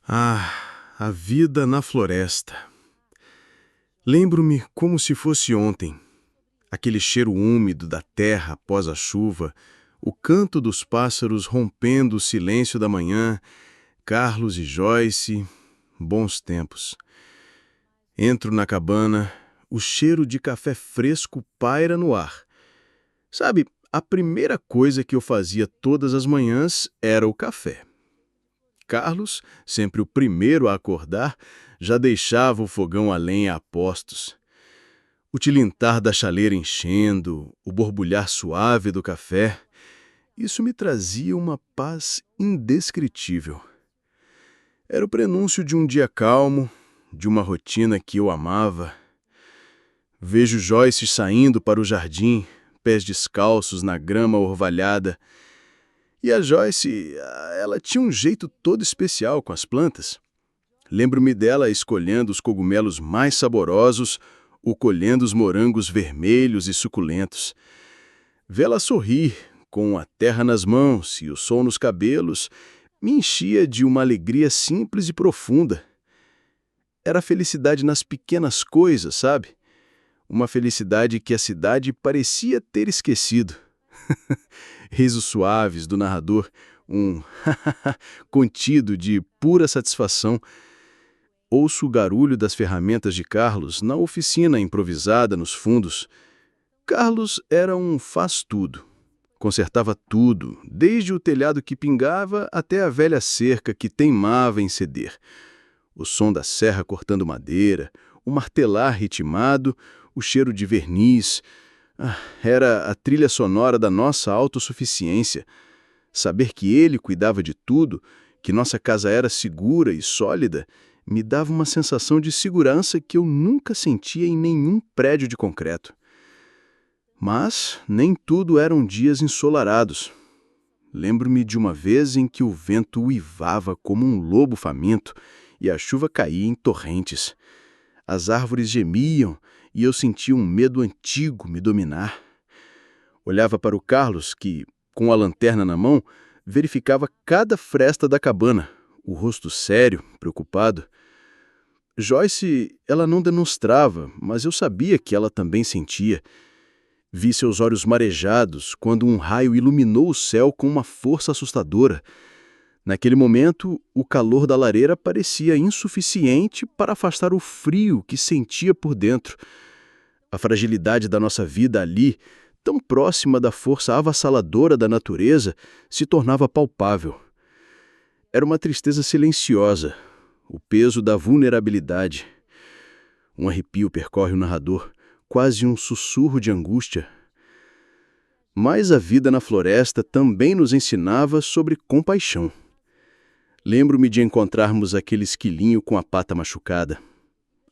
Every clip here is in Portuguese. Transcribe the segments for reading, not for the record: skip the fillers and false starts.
A vida na floresta. Lembro-me como se fosse ontem. Aquele cheiro úmido da terra após a chuva, o canto dos pássaros rompendo o silêncio da manhã, Carlos e Joyce, bons tempos. Entro na cabana, o cheiro de café fresco paira no ar. Sabe, a primeira coisa que eu fazia todas as manhãs era o café. Carlos, sempre o primeiro a acordar, já deixava o fogão a lenha a postos. O tilintar da chaleira enchendo, o borbulhar suave do café, isso me trazia uma paz indescritível. Era o prenúncio de um dia calmo, de uma rotina que eu amava. Vejo Joyce saindo para o jardim, pés descalços na grama orvalhada. E a Joyce, ela tinha um jeito todo especial com as plantas. Lembro-me dela escolhendo os cogumelos mais saborosos ou colhendo os morangos vermelhos e suculentos. Vê-la sorrir, com a terra nas mãos e o sol nos cabelos, me enchia de uma alegria simples e profunda. Era a felicidade nas pequenas coisas, sabe? Uma felicidade que a cidade parecia ter esquecido. Risos suaves do narrador, um contido de pura satisfação. Ouço o barulho das ferramentas de Carlos na oficina improvisada nos fundos. Carlos era um faz-tudo. Consertava tudo, desde o telhado que pingava até a velha cerca que teimava em ceder. O som da serra cortando madeira, o martelar ritmado, o cheiro de verniz. Era a trilha sonora da nossa autossuficiência. Saber que ele cuidava de tudo, que nossa casa era segura e sólida, me dava uma sensação de segurança que eu nunca sentia em nenhum prédio de concreto. Mas nem tudo eram dias ensolarados. Lembro-me de uma vez em que o vento uivava como um lobo faminto e a chuva caía em torrentes. As árvores gemiam e eu sentia um medo antigo me dominar. Olhava para o Carlos, que, com a lanterna na mão, verificava cada fresta da cabana, o rosto sério, preocupado. Joyce, ela não demonstrava, mas eu sabia que ela também sentia. Vi seus olhos marejados quando um raio iluminou o céu com uma força assustadora. Naquele momento, o calor da lareira parecia insuficiente para afastar o frio que sentia por dentro. A fragilidade da nossa vida ali, tão próxima da força avassaladora da natureza, se tornava palpável. Era uma tristeza silenciosa, o peso da vulnerabilidade. Um arrepio percorre o narrador, quase um sussurro de angústia. Mas a vida na floresta também nos ensinava sobre compaixão. Lembro-me de encontrarmos aquele esquilinho com a pata machucada.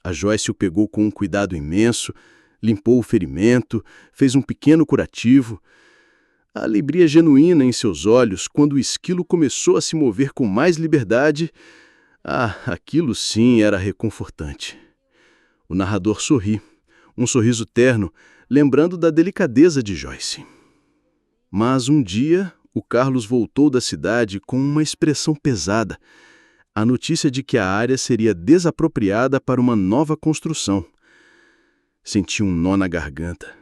A Joyce o pegou com um cuidado imenso, limpou o ferimento, fez um pequeno curativo. A alegria genuína em seus olhos quando o esquilo começou a se mover com mais liberdade, aquilo sim era reconfortante. O narrador sorri, um sorriso terno, lembrando da delicadeza de Joyce. Mas um dia, o Carlos voltou da cidade com uma expressão pesada, a notícia de que a área seria desapropriada para uma nova construção. Senti um nó na garganta.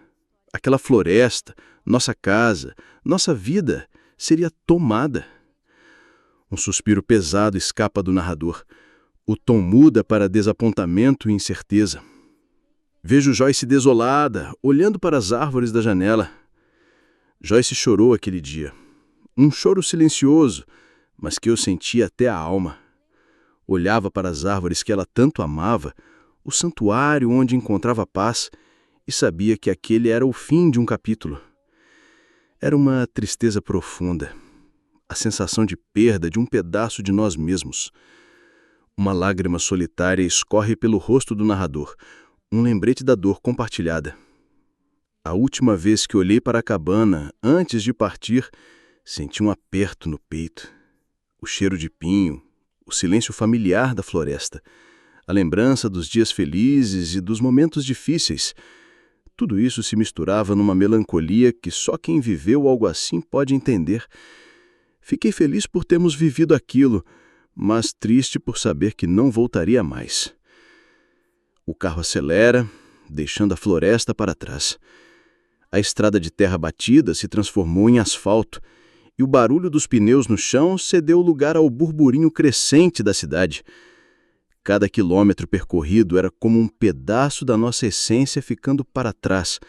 Aquela floresta, nossa casa, nossa vida seria tomada. Um suspiro pesado escapa do narrador. O tom muda para desapontamento e incerteza. Vejo Joyce desolada, olhando para as árvores da janela. Joyce chorou aquele dia. Um choro silencioso, mas que eu sentia até a alma. Olhava para as árvores que ela tanto amava, o santuário onde encontrava paz, e sabia que aquele era o fim de um capítulo. Era uma tristeza profunda, a sensação de perda de um pedaço de nós mesmos. Uma lágrima solitária escorre pelo rosto do narrador, um lembrete da dor compartilhada. A última vez que olhei para a cabana, antes de partir, senti um aperto no peito. O cheiro de pinho, o silêncio familiar da floresta, a lembrança dos dias felizes e dos momentos difíceis. Tudo isso se misturava numa melancolia que só quem viveu algo assim pode entender. Fiquei feliz por termos vivido aquilo, mas triste por saber que não voltaria mais. O carro acelera, deixando a floresta para trás. A estrada de terra batida se transformou em asfalto, e o barulho dos pneus no chão cedeu lugar ao burburinho crescente da cidade. Cada quilômetro percorrido era como um pedaço da nossa essência ficando para trás,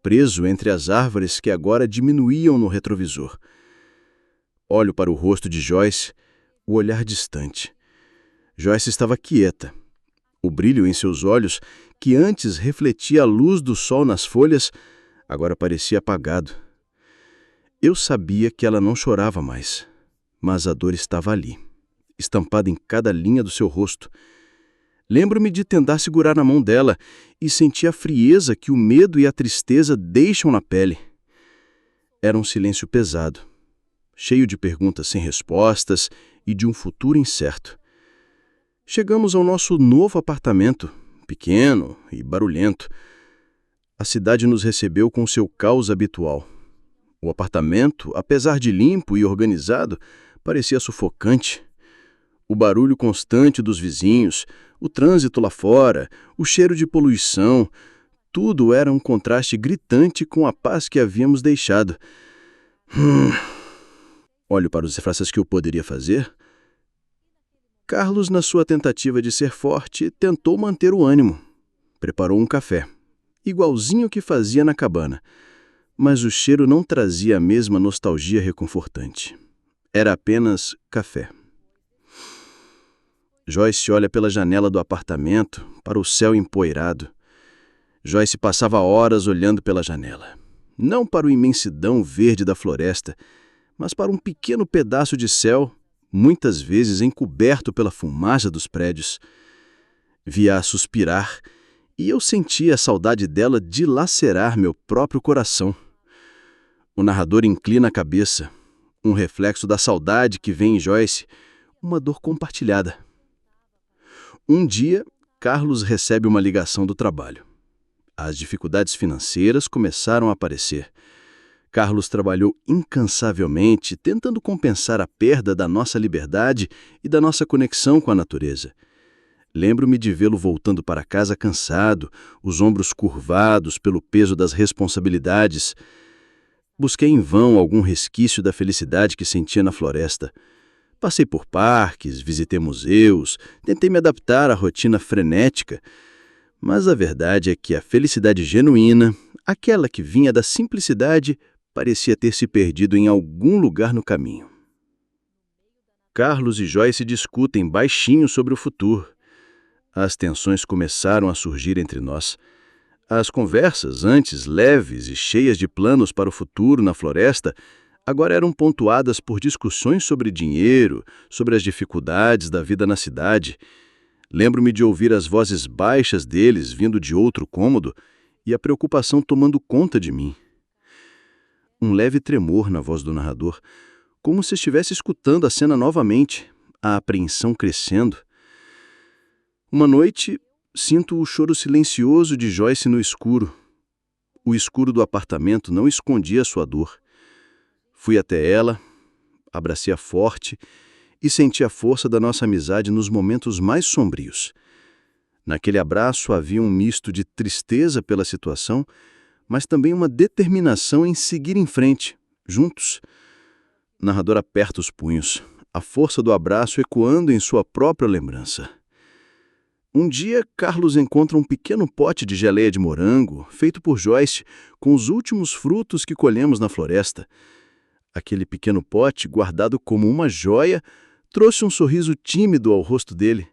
preso entre as árvores que agora diminuíam no retrovisor. Olho para o rosto de Joyce, o olhar distante. Joyce estava quieta. O brilho em seus olhos, que antes refletia a luz do sol nas folhas, agora parecia apagado. Eu sabia que ela não chorava mais, mas a dor estava ali, estampada em cada linha do seu rosto. Lembro-me de tentar segurar na mão dela e senti a frieza que o medo e a tristeza deixam na pele. Era um silêncio pesado, cheio de perguntas sem respostas e de um futuro incerto. Chegamos ao nosso novo apartamento, pequeno e barulhento. A cidade nos recebeu com seu caos habitual. O apartamento, apesar de limpo e organizado, parecia sufocante. O barulho constante dos vizinhos, o trânsito lá fora, o cheiro de poluição, tudo era um contraste gritante com a paz que havíamos deixado. Olho para as frases que eu poderia fazer. Carlos, na sua tentativa de ser forte, tentou manter o ânimo. Preparou um café, igualzinho que fazia na cabana, mas o cheiro não trazia a mesma nostalgia reconfortante. Era apenas café. Joyce olha pela janela do apartamento para o céu empoeirado. Joyce passava horas olhando pela janela, não para a imensidão verde da floresta, mas para um pequeno pedaço de céu, muitas vezes encoberto pela fumaça dos prédios. Via-a suspirar e eu sentia a saudade dela dilacerar meu próprio coração. O narrador inclina a cabeça, um reflexo da saudade que vem em Joyce, uma dor compartilhada. Um dia, Carlos recebe uma ligação do trabalho. As dificuldades financeiras começaram a aparecer. Carlos trabalhou incansavelmente, tentando compensar a perda da nossa liberdade e da nossa conexão com a natureza. Lembro-me de vê-lo voltando para casa cansado, os ombros curvados pelo peso das responsabilidades. Busquei em vão algum resquício da felicidade que sentia na floresta. Passei por parques, visitei museus, tentei me adaptar à rotina frenética, mas a verdade é que a felicidade genuína, aquela que vinha da simplicidade, parecia ter se perdido em algum lugar no caminho. Carlos e Joyce discutem baixinho sobre o futuro. As tensões começaram a surgir entre nós. As conversas, antes leves e cheias de planos para o futuro na floresta, agora eram pontuadas por discussões sobre dinheiro, sobre as dificuldades da vida na cidade. Lembro-me de ouvir as vozes baixas deles vindo de outro cômodo e a preocupação tomando conta de mim. Um leve tremor na voz do narrador, como se estivesse escutando a cena novamente, a apreensão crescendo. Uma noite, sinto o choro silencioso de Joyce no escuro. O escuro do apartamento não escondia sua dor. Fui até ela, abracei-a forte e senti a força da nossa amizade nos momentos mais sombrios. Naquele abraço havia um misto de tristeza pela situação, mas também uma determinação em seguir em frente, juntos. O narrador aperta os punhos, a força do abraço ecoando em sua própria lembrança. Um dia, Carlos encontra um pequeno pote de geleia de morango, feito por Joyce, com os últimos frutos que colhemos na floresta. Aquele pequeno pote, guardado como uma joia, trouxe um sorriso tímido ao rosto dele.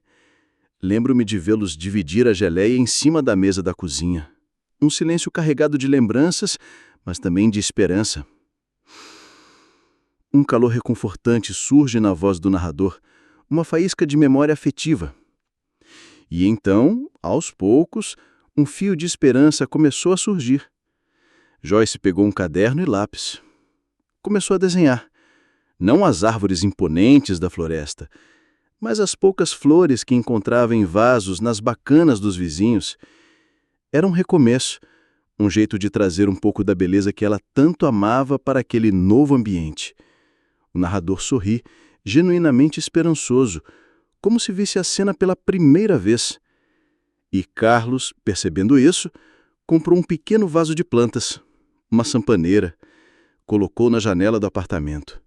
Lembro-me de vê-los dividir a geleia em cima da mesa da cozinha. Um silêncio carregado de lembranças, mas também de esperança. Um calor reconfortante surge na voz do narrador, uma faísca de memória afetiva. E então, aos poucos, um fio de esperança começou a surgir. Joyce pegou um caderno e lápis. Começou a desenhar, não as árvores imponentes da floresta, mas as poucas flores que encontrava em vasos nas bacanas dos vizinhos. Era um recomeço, um jeito de trazer um pouco da beleza que ela tanto amava para aquele novo ambiente. O narrador sorri, genuinamente esperançoso, como se visse a cena pela primeira vez. E Carlos, percebendo isso, comprou um pequeno vaso de plantas, uma sampaneira, colocou na janela do apartamento.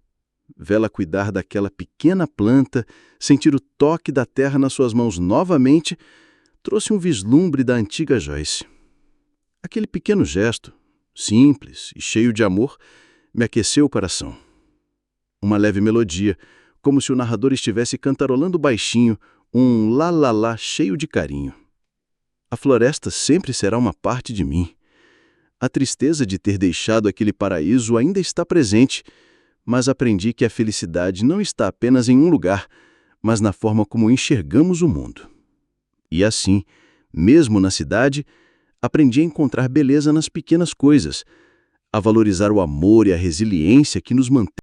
Vê-la cuidar daquela pequena planta, sentir o toque da terra nas suas mãos novamente, trouxe um vislumbre da antiga Joyce. Aquele pequeno gesto, simples e cheio de amor, me aqueceu o coração. Uma leve melodia, como se o narrador estivesse cantarolando baixinho, um lá-lá-lá cheio de carinho. A floresta sempre será uma parte de mim. A tristeza de ter deixado aquele paraíso ainda está presente, mas aprendi que a felicidade não está apenas em um lugar, mas na forma como enxergamos o mundo. E assim, mesmo na cidade, aprendi a encontrar beleza nas pequenas coisas, a valorizar o amor e a resiliência que nos mantêm